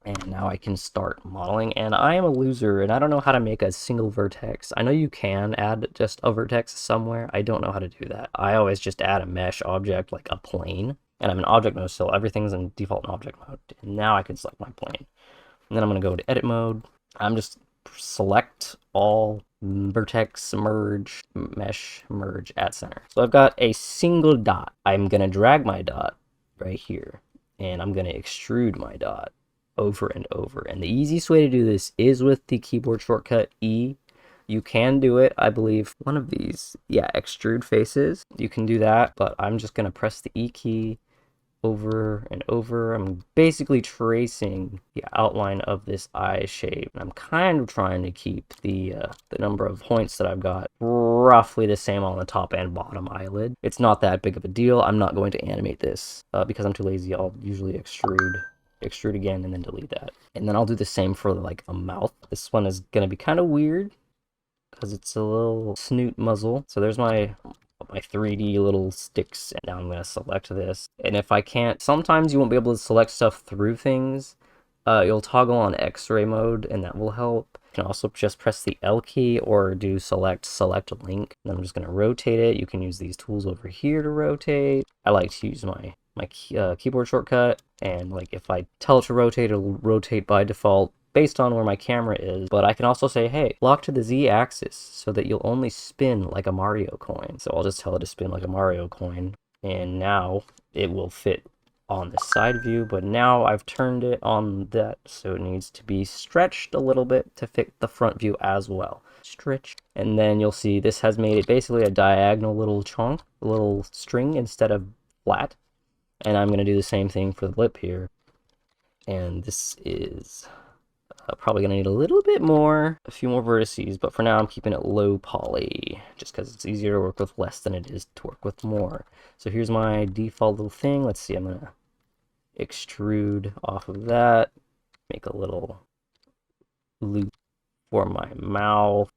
And now I can start modeling, and I am a loser, and I don't know how to make a single vertex. I know you can add just a vertex somewhere. I don't know how to do that. I always just add a mesh object, like a plane, and I'm in object mode still. Everything's in default in object mode. And now I can select my plane. And then I'm going to go to edit mode. I'm just select all vertex, merge, mesh, merge at center. So I've got a single dot. I'm going to drag my dot right here, and I'm going to extrude my dot over and over. And the easiest way to do this is with the keyboard shortcut E. You can do it, I believe, one of these. Yeah, extrude faces. You can do that, but I'm just going to press the E key over and over. I'm basically tracing the outline of this eye shape. I'm kind of trying to keep the number of points that I've got roughly the same on the top and bottom eyelid. It's not that big of a deal. I'm not going to animate this because I'm too lazy. I'll usually extrude again and then delete that. And then I'll do the same for like a mouth. This one is going to be kind of weird because it's a little snoot muzzle. So there's my 3D little sticks, and now I'm going to select this. And if I can't, sometimes you won't be able to select stuff through things. You'll toggle on X-ray mode, and that will help. You can also just press the L key or do select link. And I'm just going to rotate it. You can use these tools over here to rotate. I like to use my keyboard shortcut, and like if I tell it to rotate, it'll rotate by default based on where my camera is. But I can also say, hey, lock to the Z axis so that you'll only spin like a Mario coin. So I'll just tell it to spin like a Mario coin, and now it will fit on the side view. But now I've turned it on that, so it needs to be stretched a little bit to fit the front view as well. Stretch, and then you'll see this has made it basically a diagonal little chunk, a little string instead of flat. And I'm going to do the same thing for the lip here. And this is probably going to need a little bit more, a few more vertices, but for now I'm keeping it low poly, just because it's easier to work with less than it is to work with more. So here's my default little thing. Let's see, I'm going to extrude off of that, make a little loop for my mouth.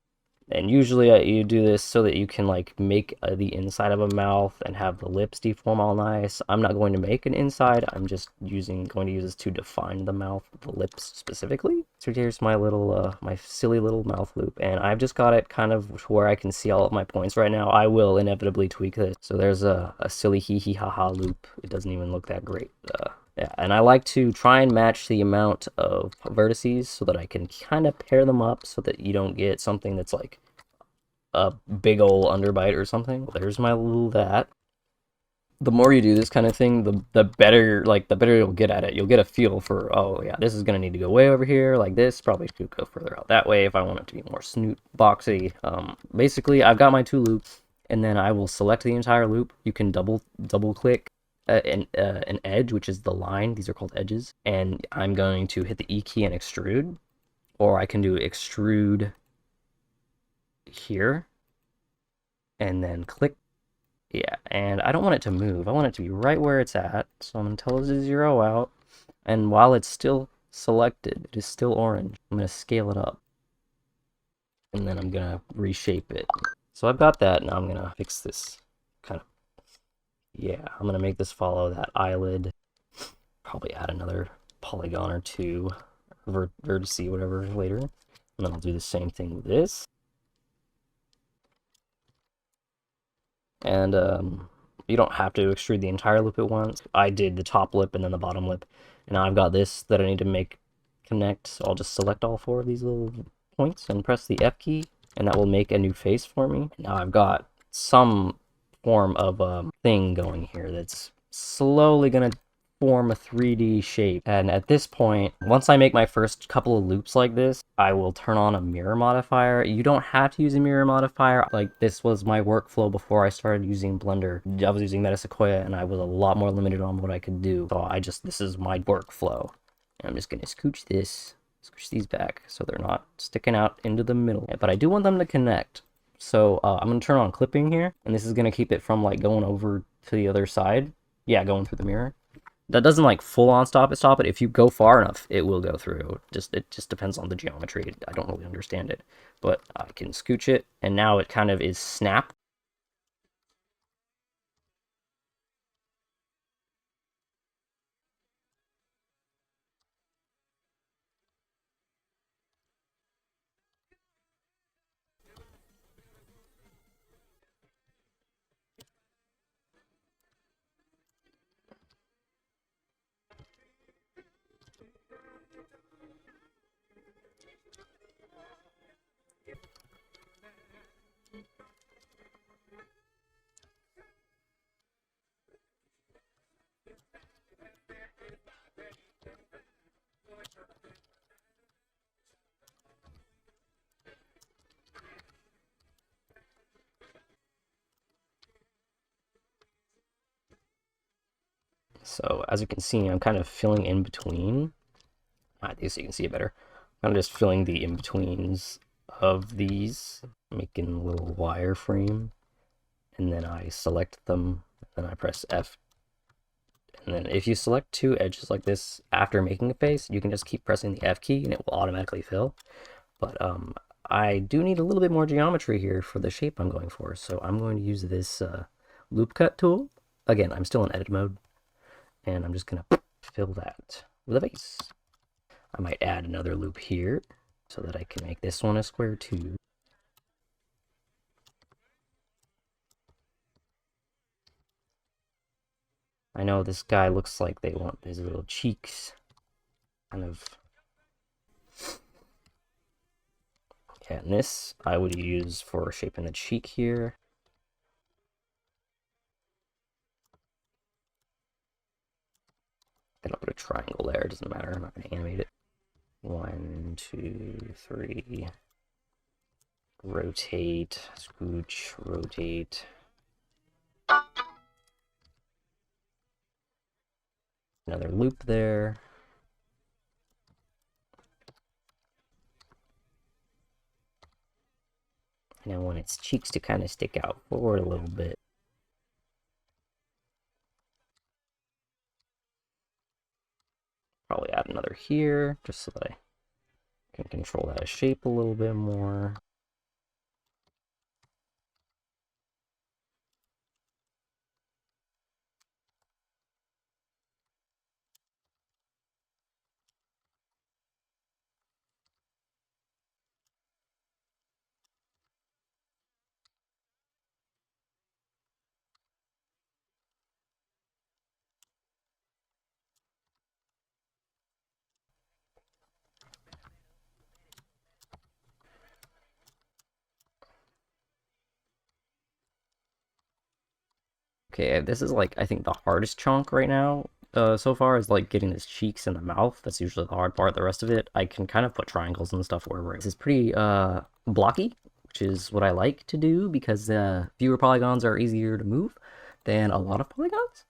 And usually you do this so that you can like make the inside of a mouth and have the lips deform all nice. I'm not going to make an inside. I'm just going to use this to define the mouth, the lips specifically. So here's my little, my silly little mouth loop. And I've just got it kind of where I can see all of my points right now. I will inevitably tweak this. So there's a silly hee hee ha ha loop. It doesn't even look that great. Yeah, and I like to try and match the amount of vertices so that I can kind of pair them up so that you don't get something that's like a big ol' underbite or something. There's my little that. The more you do this kind of thing, the better you'll get at it. You'll get a feel for, oh yeah, this is gonna need to go way over here, like this. Probably should go further out that way if I want it to be more snoot boxy. Basically, I've got my two loops, and then I will select the entire loop. You can double click an edge, which is the line. These are called edges, and I'm going to hit the E key and extrude, or I can do extrude here and then click. Yeah, and I don't want it to move. I want it to be right where it's at. So I'm going to tell it to zero out. And while it's still selected, it is still orange. I'm going to scale it up. And then I'm going to reshape it. So I've got that. Now I'm going to fix this kind of. Yeah, I'm going to make this follow that eyelid. Probably add another polygon or two, vertice, whatever, later. And then I'll do the same thing with this. And you don't have to extrude the entire lip at once. I did the top lip and then the bottom lip. And now I've got this that I need to make connect. So I'll just select all four of these little points and press the F key. And that will make a new face for me. Now I've got some form of thing going here that's slowly going to form a 3D shape. And at this point, once I make my first couple of loops like this, I will turn on a mirror modifier. You don't have to use a mirror modifier. Like, this was my workflow before I started using Blender. I was using Meta Sequoia, and I was a lot more limited on what I could do. So this is my workflow. And I'm just gonna scooch these back so they're not sticking out into the middle. But I do want them to connect. So I'm gonna turn on clipping here, and this is gonna keep it from like going over to the other side. Yeah, going through the mirror. That doesn't like full on stop it. If you go far enough, it will go through. It just depends on the geometry. I don't really understand it, but I can scooch it, and now it kind of is snap. So as you can see, I'm kind of filling in between. I think so you can see it better. I'm just filling the in-betweens of these, making a little wireframe, and then I select them, and then I press F. And then if you select two edges like this after making a face, you can just keep pressing the F key and it will automatically fill. But I do need a little bit more geometry here for the shape I'm going for, so I'm going to use this loop cut tool. Again, I'm still in edit mode, and I'm just gonna fill that with a face. I might add another loop here so that I can make this one a square too. I know this guy looks like they want his little cheeks kind of. Yeah, and this I would use for shaping the cheek here. Then I'll put a triangle there, it doesn't matter, I'm not going to animate it. 1, 2, 3. Rotate, scooch, rotate. Another loop there. And I want its cheeks to kind of stick out forward a little bit. Probably add another here, just so that I can control that shape a little bit more. Okay, this is like, I think the hardest chunk right now so far is like getting his cheeks and the mouth. That's usually the hard part. The rest of it, I can kind of put triangles and stuff wherever. This is pretty blocky, which is what I like to do because fewer polygons are easier to move than a lot of polygons.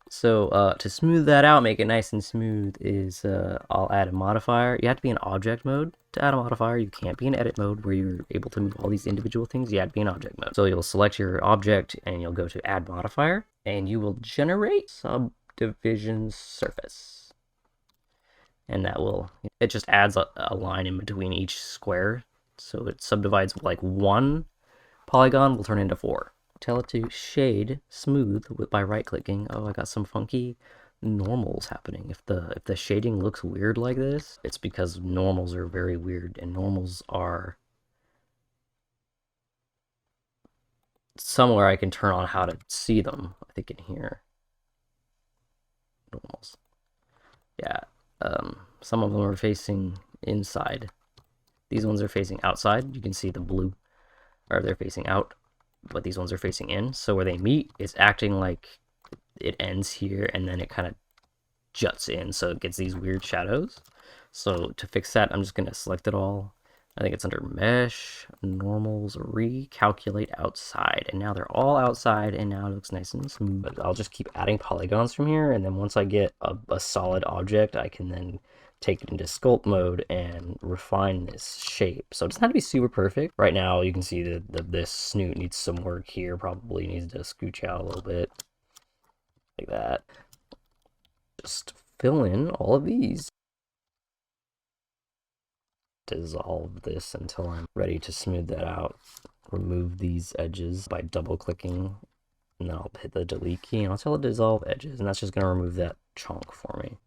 So to smooth that out, make it nice and smooth, is I'll add a modifier. You have to be in object mode to add a modifier. You can't be in edit mode where you're able to move all these individual things. You have to be in object mode. So you'll select your object and you'll go to add modifier and you will generate subdivision surface. And that will, it just adds a line in between each square. So it subdivides like one polygon will turn into 4. Tell it to shade smooth by right clicking. Oh, I got some funky normals happening. If the shading looks weird like this, it's because normals are very weird, and normals are somewhere I can turn on how to see them. I think in here. Normals. Yeah. Some of them are facing inside. These ones are facing outside. You can see the blue, or they're facing out. But these ones are facing in, so where they meet, it's acting like it ends here and then it kind of juts in, so it gets these weird shadows. So to fix that, I'm just going to select it all. I think it's under mesh, normals, recalculate outside, and now they're all outside, and now it looks nice and smooth. But I'll just keep adding polygons from here, and then once I get a solid object, I can then take it into sculpt mode and refine this shape. So it doesn't have to be super perfect. Right now, you can see that this snoot needs some work here. Probably needs to scooch out a little bit. Like that. Just fill in all of these. Dissolve this until I'm ready to smooth that out. Remove these edges by double clicking. And then I'll hit the delete key and I'll tell it to dissolve edges. And that's just going to remove that chunk for me.